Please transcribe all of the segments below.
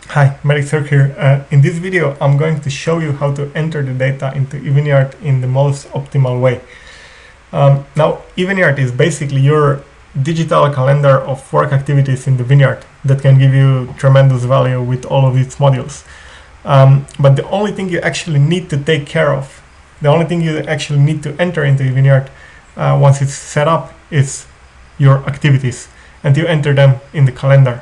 Hi, Medic Sir here. In this video, I'm going to show you how to enter the data into eVineyard in the most optimal way. Now, eVineyard is basically your digital calendar of work activities in the Vineyard that can give you tremendous value with all of its modules. But the only thing you actually need to take care of, the only thing you actually need to enter into eVineyard once it's set up is your activities, and you enter them in the calendar.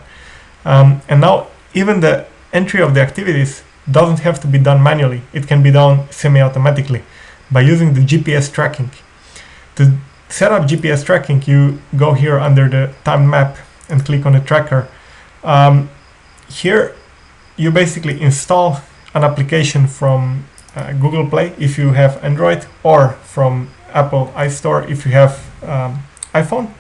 And now even the entry of the activities doesn't have to be done manually. It can be done semi-automatically by using the GPS tracking. To set up GPS tracking, you go here under the time map and click on the tracker. Here you basically install an application from Google Play if you have Android, or from Apple iStore if you have iPhone.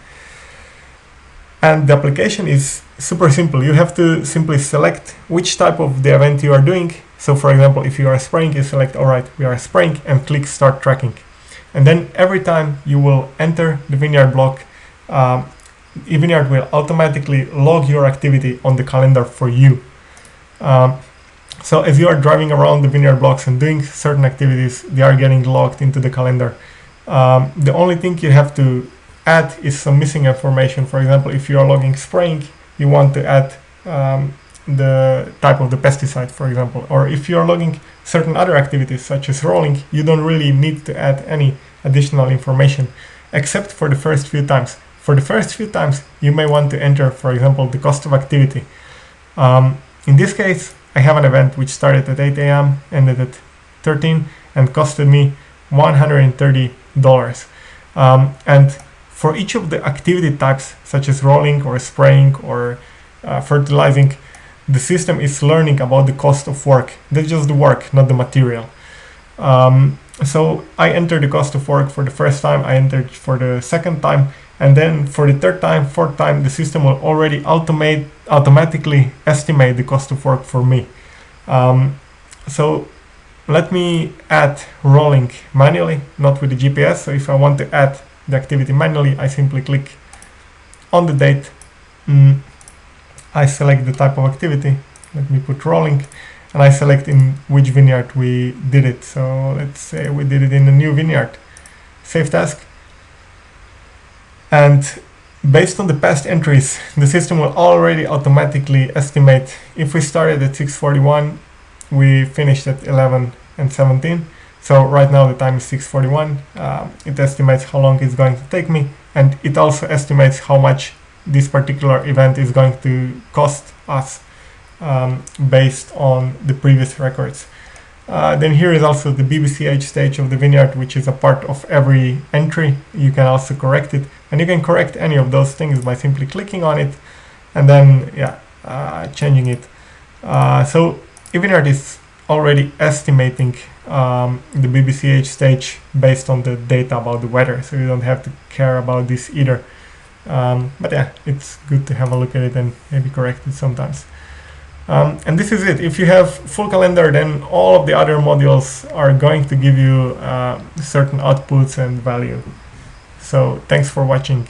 And the application is super simple. You have to simply select which type of the event you are doing. So for example, if you are spraying, you select, all right, we are spraying, and click start tracking. And then every time you will enter the Vineyard block, eVineyard will automatically log your activity on the calendar for you. So as you are driving around the Vineyard blocks and doing certain activities, they are getting logged into the calendar. The only thing you have to add is some missing information. For example, if you are logging spraying, you want to add the type of the pesticide, for example. Or if you are logging certain other activities such as rolling, you don't really need to add any additional information, except for the first few times. For the first few times, you may want to enter, for example, the cost of activity. In this case, I have an event which started at 8 a.m., ended at 13, and costed me $130. And for each of the activity types, such as rolling or spraying or fertilizing, the system is learning about the cost of work. That's just the work, not the material. So I entered the cost of work for the first time, I entered for the second time, and then for the third time, fourth time, the system will already automatically estimate the cost of work for me. So let me add rolling manually, not with the GPS. So if I want to add the activity manually, I simply click on the date. I select the type of activity. Let me put rolling, and I select in which vineyard we did it. So let's say we did it in the new vineyard. Save task. And based on the past entries, the system will already automatically estimate. If we started at 6:41, we finished at 11 and 17. So right now the time is 6:41. It estimates how long it's going to take me, and it also estimates how much this particular event is going to cost us based on the previous records. Then here is also the BBCH stage of the vineyard, which is a part of every entry. You can also correct it, and you can correct any of those things by simply clicking on it and then changing it. So eVineyard is already estimating the BBCH stage based on the data about the weather, so you don't have to care about this either. But yeah, it's good to have a look at it and maybe correct it sometimes. And this is it. If you have full calendar, then all of the other modules are going to give you certain outputs and value. So thanks for watching.